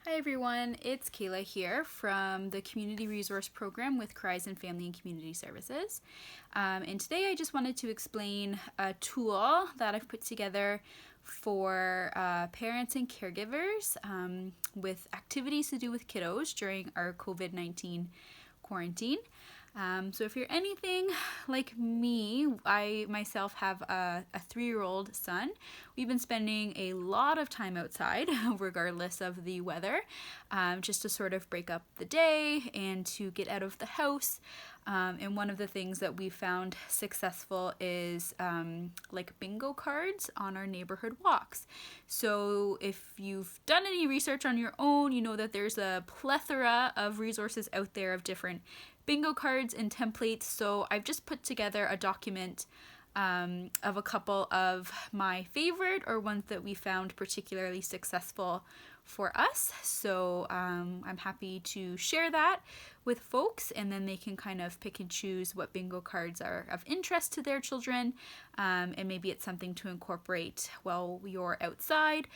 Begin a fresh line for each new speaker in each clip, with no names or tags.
Hi everyone, it's Kayla here from the Community Resource Program with Horizon Family and Community Services. And today I just wanted to explain a tool that I've put together for parents and caregivers with activities to do with kiddos during our COVID-19 quarantine. So if you're anything like me, I myself have a 3-year-old son. We've been spending a lot of time outside, regardless of the weather, just to sort of break up the day and to get out of the house. And one of the things that we found successful is like bingo cards on our neighborhood walks. So if you've done any research on your own, you know that there's a plethora of resources out there of different bingo cards and templates. So I've just put together a document of a couple of my favorite or ones that we found particularly successful for us. So I'm happy to share that with folks, and then they can kind of pick and choose what bingo cards are of interest to their children, and maybe it's something to incorporate while you're outside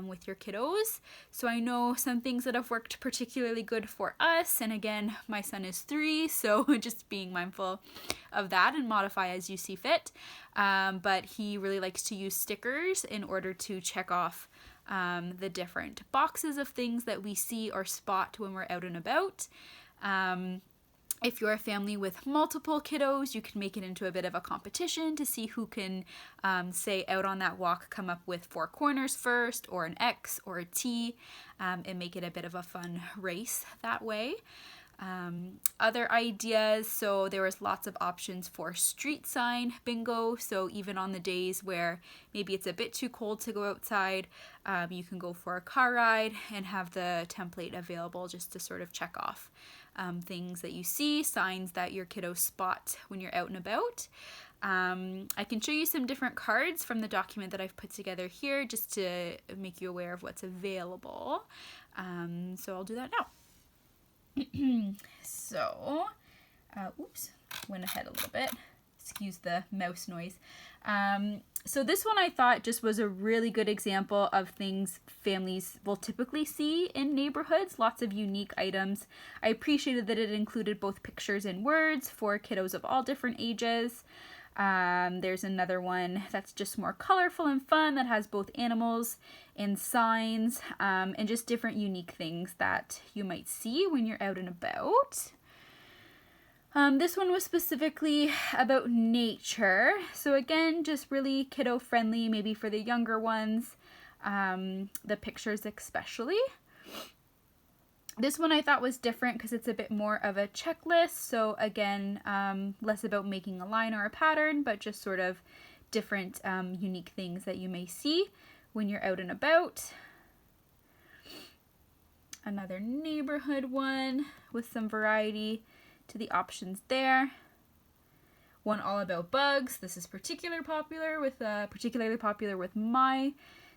with your kiddos. So I know some things that have worked particularly good for us, and again, my son is 3, so just being mindful of that and modify as you see fit. But he really likes to use stickers in order to check off the different boxes of things that we see or spot when we're out and about. If you're a family with multiple kiddos, you can make it into a bit of a competition to see who can, say, out on that walk, come up with 4 corners first, or an X or a T, and make it a bit of a fun race that way. Other ideas, so there was lots of options for street sign bingo. So even on the days where maybe it's a bit too cold to go outside, you can go for a car ride and have the template available just to sort of check off things that you see, signs that your kiddos spot when you're out and about. I can show you some different cards from the document that I've put together here just to make you aware of what's available. So I'll do that now. So, oops, went ahead a little bit. Excuse the mouse noise. So this one I thought just was a really good example of things families will typically see in neighborhoods, lots of unique items. I appreciated that it included both pictures and words for kiddos of all different ages. There's another one that's just more colorful and fun that has both animals and signs, and just different unique things that you might see when you're out and about. This one was specifically about nature. So again, just really kiddo friendly, maybe for the younger ones, the pictures especially. This one I thought was different because it's a bit more of a checklist. So again, less about making a line or a pattern, but just sort of different unique things that you may see when you're out and about. Another neighborhood one with some variety to the options there. One all about bugs. This is particularly popular with my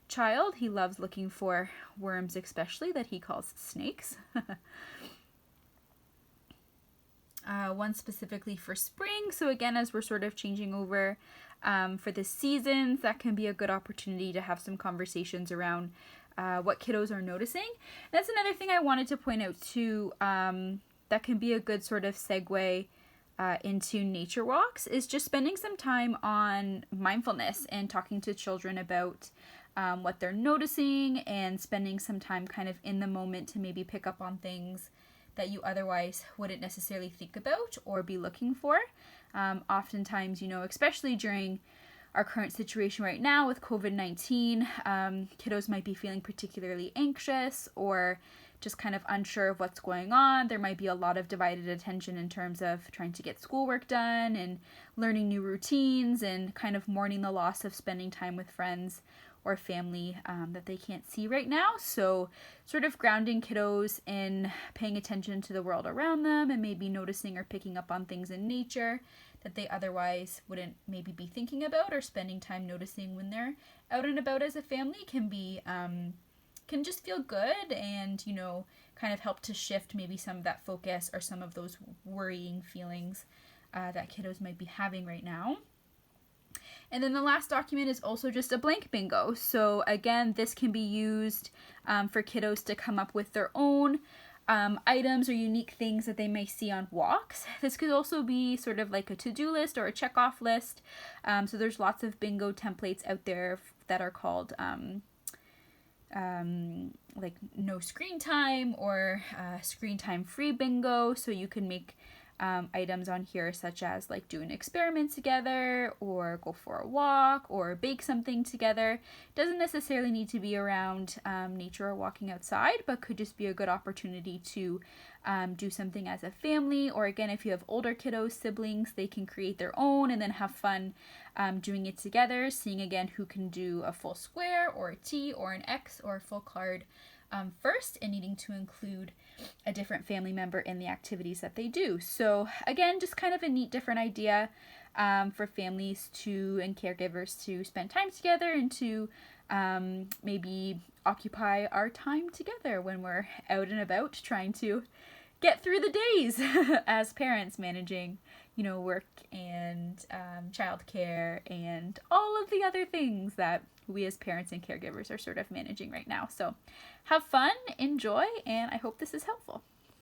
child. He loves looking for worms, especially that he calls snakes. One specifically for spring. So again, as we're sort of changing over for the seasons, that can be a good opportunity to have some conversations around what kiddos are noticing. That's another thing I wanted to point out too, that can be a good sort of segue into nature walks, is just spending some time on mindfulness and talking to children about what they're noticing, and spending some time kind of in the moment to maybe pick up on things that you otherwise wouldn't necessarily think about or be looking for. Oftentimes, especially during our current situation right now with COVID-19, kiddos might be feeling particularly anxious or just kind of unsure of what's going on. There might be a lot of divided attention in terms of trying to get schoolwork done and learning new routines, and kind of mourning the loss of spending time with friends or family that they can't see right now. So sort of grounding kiddos in paying attention to the world around them, and maybe noticing or picking up on things in nature that they otherwise wouldn't maybe be thinking about, or spending time noticing when they're out and about as a family can be can just feel good, and kind of help to shift maybe some of that focus or some of those worrying feelings that kiddos might be having right now. And then the last document is also just a blank bingo. So again, this can be used for kiddos to come up with their own items or unique things that they may see on walks. This could also be sort of like a to-do list or a check-off list. So there's lots of bingo templates out there that are called like no screen time or screen time free bingo. So you can make items on here such as like do an experiment together or go for a walk or bake something together. Doesn't necessarily need to be around nature or walking outside, but could just be a good opportunity to do something as a family. Or again, if you have older kiddos, siblings, they can create their own and then have fun doing it together, seeing again who can do a full square or a T or an X or a full card first, and needing to include a different family member in the activities that they do. So again, just kind of a neat different idea for families to and caregivers to spend time together and to maybe occupy our time together when we're out and about trying to get through the days as parents, managing work and childcare and all of the other things that we as parents and caregivers are sort of managing right now. So have fun, enjoy, and I hope this is helpful.